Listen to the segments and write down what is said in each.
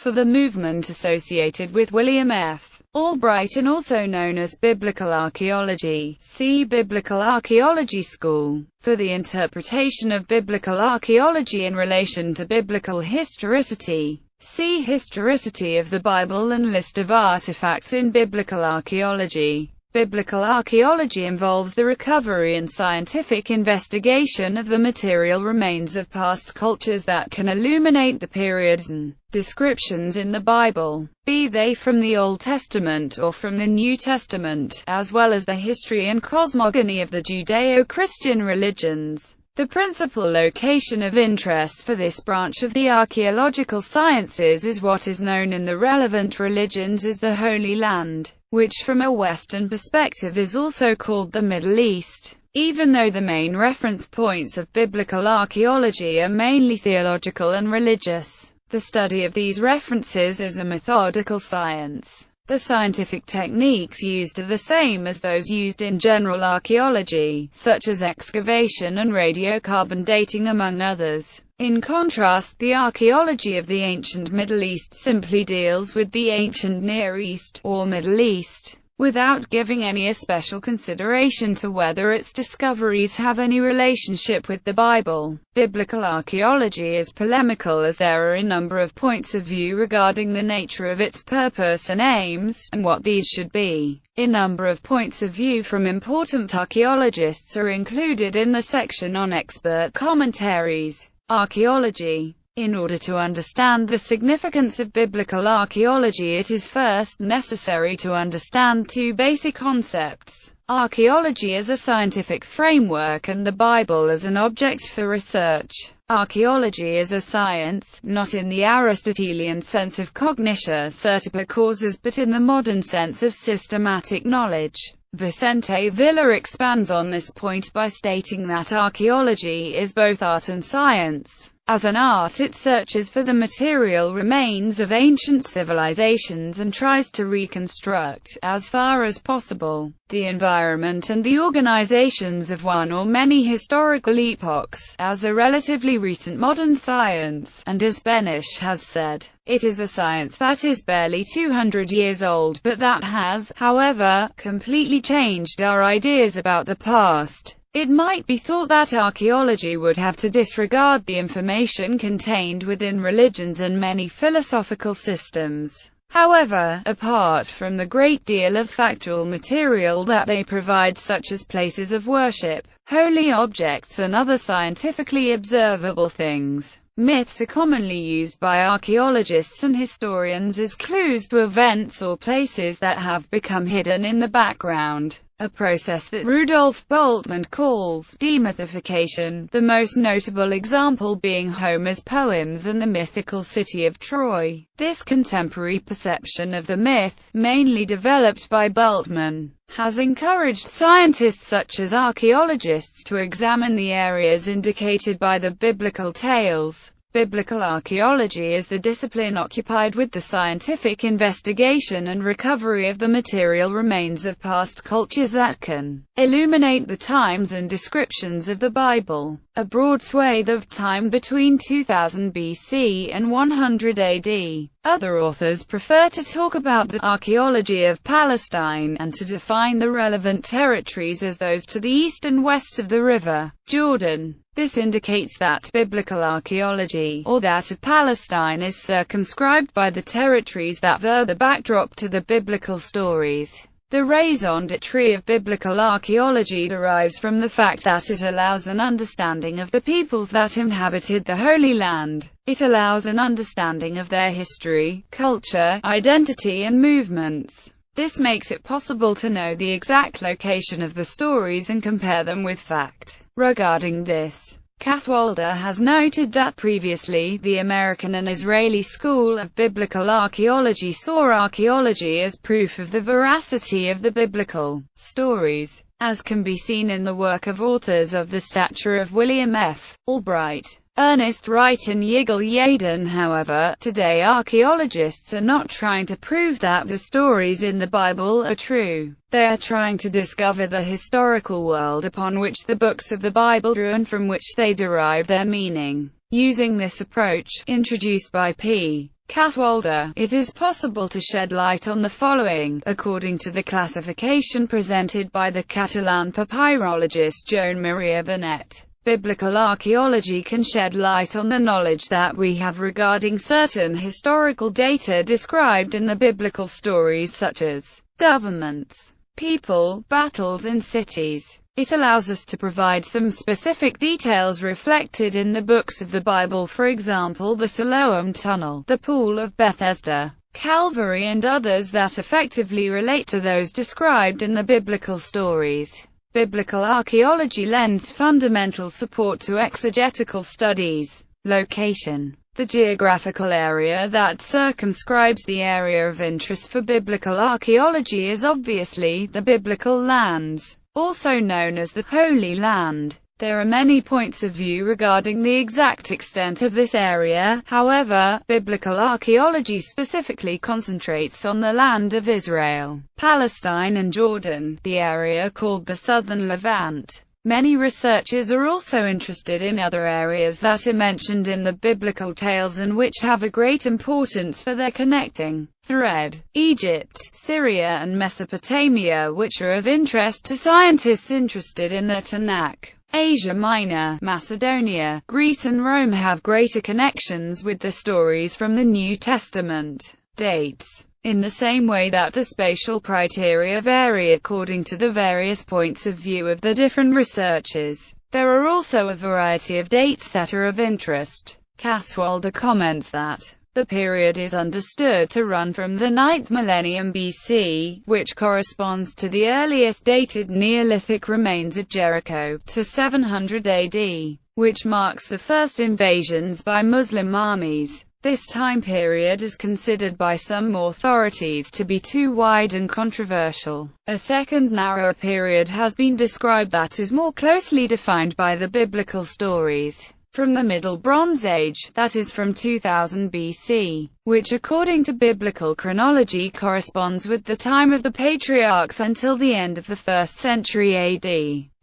for the movement associated with William F. Albright and also known as biblical archaeology. See Biblical Archaeology School. For the interpretation of biblical archaeology in relation to biblical historicity, see Historicity of the Bible and List of artifacts in biblical archaeology. Biblical archaeology involves the recovery and scientific investigation of the material remains of past cultures that can illuminate the periods and descriptions in the Bible, be they from the Old Testament or from the New Testament, as well as the history and cosmogony of the Judeo-Christian religions. The principal location of interest for this branch of the archaeological sciences is what is known in the relevant religions as the Holy Land, which from a Western perspective is also called the Middle East. Even though the main reference points of biblical archaeology are mainly theological and religious, the study of these references is a methodical science. The scientific techniques used are the same as those used in general archaeology, such as excavation and radiocarbon dating among others. In contrast, the archaeology of the ancient Middle East simply deals with the ancient Near East, or Middle East, without giving any especial consideration to whether its discoveries have any relationship with the Bible. Biblical archaeology is polemical as there are a number of points of view regarding the nature of its purpose and aims, and what these should be. A number of points of view from important archaeologists are included in the section on expert commentaries. Archaeology. In order to understand the significance of biblical archaeology, it is first necessary to understand two basic concepts: archaeology as a scientific framework and the Bible as an object for research. Archaeology is a science, not in the Aristotelian sense of cognitia certior causes but in the modern sense of systematic knowledge. Vicente Villa expands on this point by stating that archaeology is both art and science. As an art, it searches for the material remains of ancient civilizations and tries to reconstruct, as far as possible, the environment and the organizations of one or many historical epochs. As a relatively recent modern science, and as Benish has said, it is a science that is barely 200 years old, but that has, however, completely changed our ideas about the past. It might be thought that archaeology would have to disregard the information contained within religions and many philosophical systems. However, apart from the great deal of factual material that they provide, such as places of worship, holy objects and other scientifically observable things, myths are commonly used by archaeologists and historians as clues to events or places that have become hidden in the background. A process that Rudolf Bultmann calls demythification, the most notable example being Homer's poems and the mythical city of Troy. This contemporary perception of the myth, mainly developed by Bultmann, has encouraged scientists such as archaeologists to examine the areas indicated by the biblical tales. Biblical archaeology is the discipline occupied with the scientific investigation and recovery of the material remains of past cultures that can illuminate the times and descriptions of the Bible. A broad swathe of time between 2000 BC and 100 AD. Other authors prefer to talk about the archaeology of Palestine, and to define the relevant territories as those to the east and west of the river Jordan. This indicates that biblical archaeology, or that of Palestine, is circumscribed by the territories that were the backdrop to the biblical stories. The raison d'être of biblical archaeology derives from the fact that it allows an understanding of the peoples that inhabited the Holy Land. It allows an understanding of their history, culture, identity and movements. This makes it possible to know the exact location of the stories and compare them with fact. Regarding this, Caswalder has noted that previously, the American and Israeli school of biblical archaeology saw archaeology as proof of the veracity of the biblical stories, as can be seen in the work of authors of the stature of William F. Albright, Ernest Wright and Yigal Yadin. However, today archaeologists are not trying to prove that the stories in the Bible are true. They are trying to discover the historical world upon which the books of the Bible drew and from which they derive their meaning. Using this approach, introduced by P. Catwalder, it is possible to shed light on the following. According to the classification presented by the Catalan papyrologist Joan Maria Vernet, biblical archaeology can shed light on the knowledge that we have regarding certain historical data described in the biblical stories, such as governments, people, battles and cities. It allows us to provide some specific details reflected in the books of the Bible, for example the Siloam Tunnel, the Pool of Bethesda, Calvary and others that effectively relate to those described in the biblical stories. Biblical archaeology lends fundamental support to exegetical studies. Location. The geographical area that circumscribes the area of interest for biblical archaeology is obviously the biblical lands, also known as the Holy Land. There are many points of view regarding the exact extent of this area. However, biblical archaeology specifically concentrates on the land of Israel, Palestine and Jordan, the area called the Southern Levant. Many researchers are also interested in other areas that are mentioned in the biblical tales and which have a great importance for their connecting thread: Egypt, Syria and Mesopotamia, which are of interest to scientists interested in the Tanakh. Asia Minor, Macedonia, Greece and Rome have greater connections with the stories from the New Testament. Dates. In the same way that the spatial criteria vary according to the various points of view of the different researchers, there are also a variety of dates that are of interest. Catwalder comments that the period is understood to run from the 9th millennium BC, which corresponds to the earliest dated Neolithic remains at Jericho, to 700 AD, which marks the first invasions by Muslim armies. This time period is considered by some authorities to be too wide and controversial. A second narrower period has been described that is more closely defined by the biblical stories. From the Middle Bronze Age, that is from 2000 BC, which according to biblical chronology corresponds with the time of the patriarchs until the end of the 1st century AD,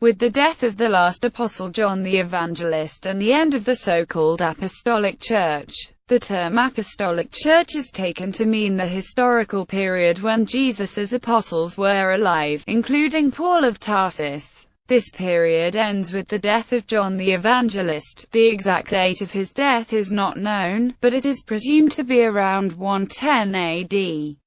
with the death of the last apostle John the Evangelist and the end of the so-called Apostolic Church. The term Apostolic Church is taken to mean the historical period when Jesus' apostles were alive, including Paul of Tarsus. This period ends with the death of John the Evangelist. The exact date of his death is not known, but it is presumed to be around 110 AD.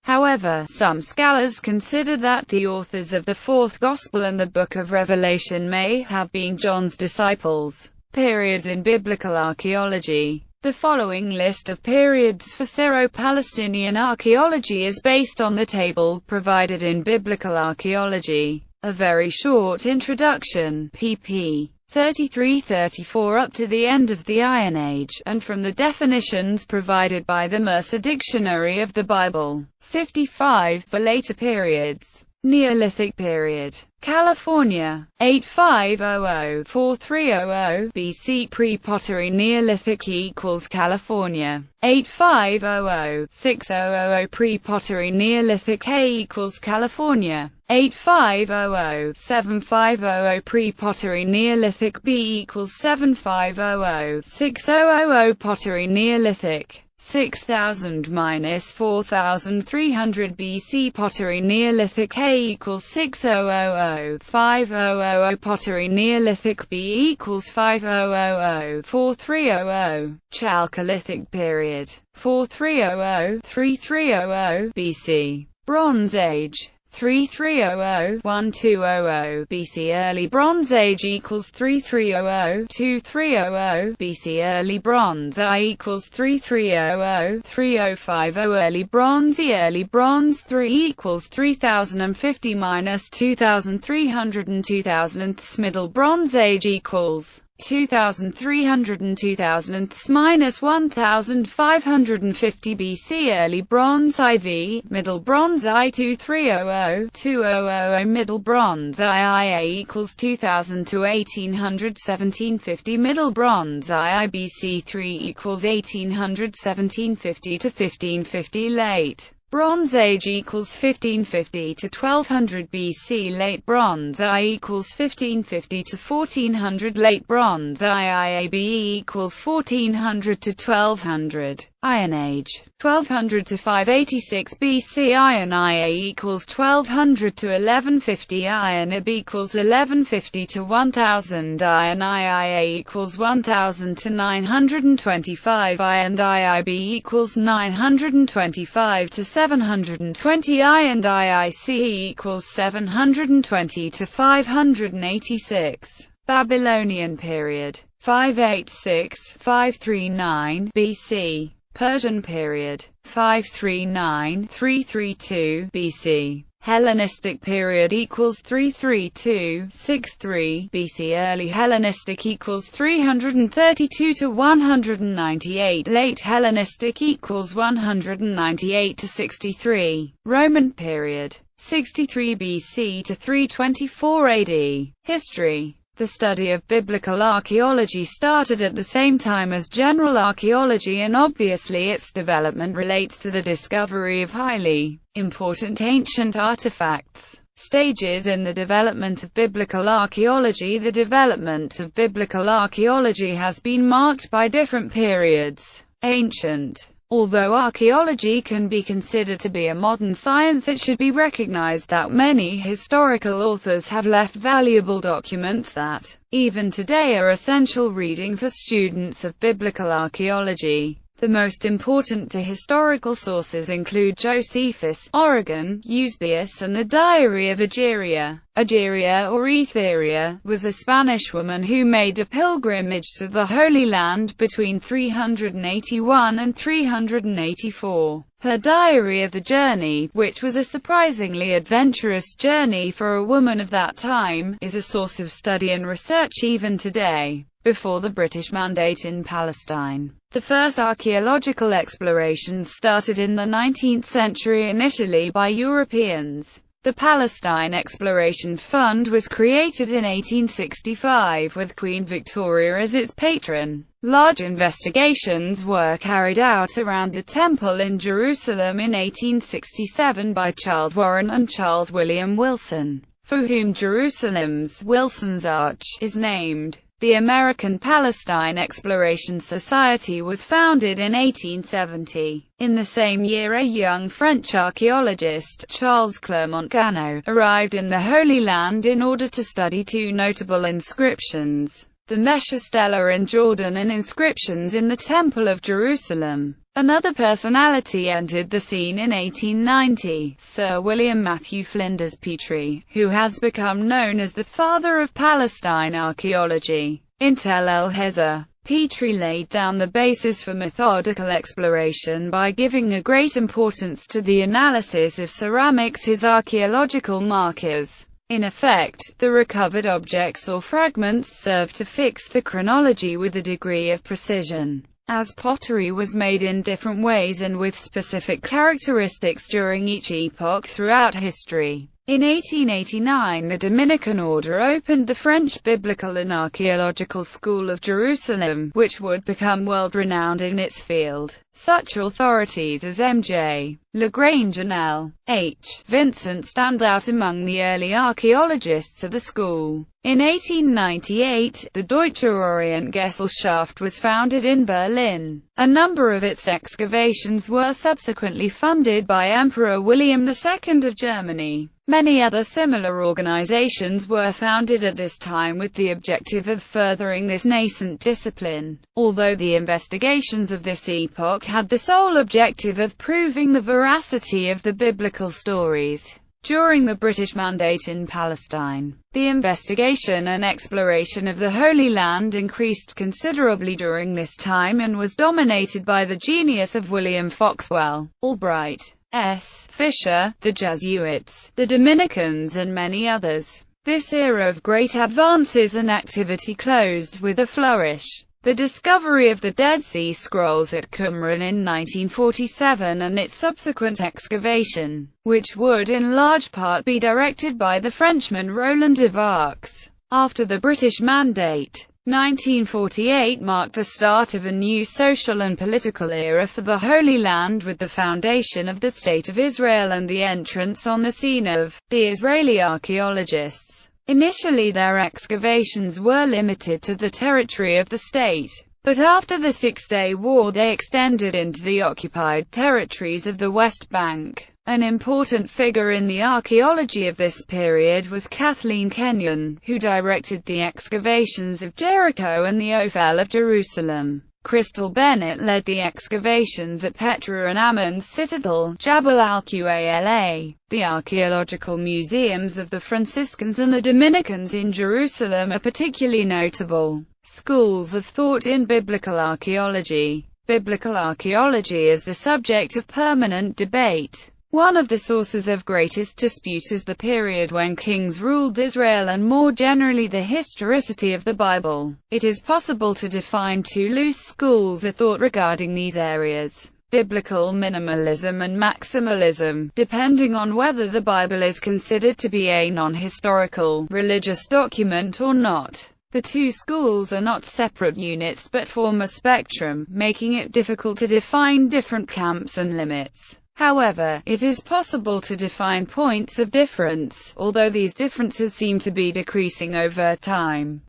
However, some scholars consider that the authors of the Fourth Gospel and the Book of Revelation may have been John's disciples. Periods in biblical archaeology. The following list of periods for Syro-Palestinian archaeology is based on the table provided in Biblical Archaeology. A very short introduction, pp. 33-34 up to the end of the Iron Age, and from the definitions provided by the Mercer Dictionary of the Bible. 55 for later periods. Neolithic period. California. 8500-4300 BC pre-pottery Neolithic equals California. 8500-6000 pre-pottery Neolithic A equals California. 8500-7500 pre-pottery Neolithic B equals 7500-6000 pottery Neolithic. 6000-4300 BC pottery Neolithic A equals 6000-5000 pottery Neolithic B equals 5000-4300. Chalcolithic period. 4300-3300 BC. Bronze Age. 3300-1200 BC. Early Bronze Age equals 3300-2300 BC. Early Bronze I equals 3300-3050 Early Bronze I. Early Bronze III equals 3050 minus 2300 and 2000. Middle Bronze Age equals 2300 and 2000s-1550 BC. Early Bronze IV, Middle Bronze I 2300-2000, Middle Bronze II equals 2000 to 1800, 1750. Middle Bronze II BC 3 equals 1800, 1750 to 1550. Late Bronze Age equals 1550 to 1200 BC. Late Bronze I equals 1550 to 1400. Late Bronze IIABE equals 1400 to 1200. Iron Age 1200 to 586 BC. Iron IA equals 1200 to 1150. Iron AB equals 1150 to 1000. Iron IIA equals 1000 to 925. Iron IIB equals 925 to 720. Iron IIC equals 720 to 586. Babylonian period 586-539 BC. Persian period 539-332 BC. Hellenistic period equals 332-63 BC. Early Hellenistic equals 332 to 198. Late Hellenistic equals 198 to 63. Roman period 63 BC to 324 AD. History. The study of biblical archaeology started at the same time as general archaeology, and obviously its development relates to the discovery of highly important ancient artifacts. Stages in the development of biblical archaeology. The development of biblical archaeology has been marked by different periods. Ancient. Although archaeology can be considered to be a modern science, it should be recognized that many historical authors have left valuable documents that, even today, are essential reading for students of biblical archaeology. The most important historical sources include Josephus, Origen, Eusebius, and the Diary of Egeria. Egeria, or Etheria, was a Spanish woman who made a pilgrimage to the Holy Land between 381 and 384. Her diary of the journey, which was a surprisingly adventurous journey for a woman of that time, is a source of study and research even today. Before the British Mandate in Palestine, the first archaeological explorations started in the 19th century, initially by Europeans. The Palestine Exploration Fund was created in 1865 with Queen Victoria as its patron. Large investigations were carried out around the Temple in Jerusalem in 1867 by Charles Warren and Charles William Wilson, for whom Jerusalem's Wilson's Arch is named. The American Palestine Exploration Society was founded in 1870. In the same year, a young French archaeologist, Charles Clermont-Ganneau, arrived in the Holy Land in order to study two notable inscriptions: the Mesha Stela in Jordan and inscriptions in the Temple of Jerusalem. Another personality entered the scene in 1890, Sir William Matthew Flinders Petrie, who has become known as the father of Palestine archaeology. In Tel el-Hezar, Petrie laid down the basis for methodical exploration by giving a great importance to the analysis of ceramics, his archaeological markers. In effect, the recovered objects or fragments serve to fix the chronology with a degree of precision. As pottery was made in different ways and with specific characteristics during each epoch throughout history. In 1889, the Dominican order opened the French Biblical and Archaeological School of Jerusalem, which would become world-renowned in its field. Such authorities as M.J. Lagrange and L.H. Vincent stand out among the early archaeologists of the school. In 1898, the Deutsche Orientgesellschaft was founded in Berlin. A number of its excavations were subsequently funded by Emperor William II of Germany. Many other similar organizations were founded at this time with the objective of furthering this nascent discipline, although the investigations of this epoch had the sole objective of proving the veracity of the biblical stories. During the British Mandate in Palestine, the investigation and exploration of the Holy Land increased considerably during this time and was dominated by the genius of William Foxwell, Albright S. Fisher, the Jesuits, the Dominicans and many others. This era of great advances and activity closed with a flourish. The discovery of the Dead Sea Scrolls at Qumran in 1947 and its subsequent excavation, which would in large part be directed by the Frenchman Roland de Vaux, after the British Mandate. 1948 marked the start of a new social and political era for the Holy Land with the foundation of the State of Israel and the entrance on the scene of the Israeli archaeologists. Initially their excavations were limited to the territory of the state, but after the Six-Day War they extended into the occupied territories of the West Bank. An important figure in the archaeology of this period was Kathleen Kenyon, who directed the excavations of Jericho and the Ophel of Jerusalem. Crystal Bennett led the excavations at Petra and Ammon's citadel, Jabal al-Qala. The archaeological museums of the Franciscans and the Dominicans in Jerusalem are particularly notable. Schools of thought in biblical archaeology. Biblical archaeology is the subject of permanent debate. One of the sources of greatest dispute is the period when kings ruled Israel and more generally the historicity of the Bible. It is possible to define two loose schools of thought regarding these areas: biblical minimalism and maximalism, depending on whether the Bible is considered to be a non-historical, religious document or not. The two schools are not separate units but form a spectrum, making it difficult to define different camps and limits. However, it is possible to define points of difference, although these differences seem to be decreasing over time.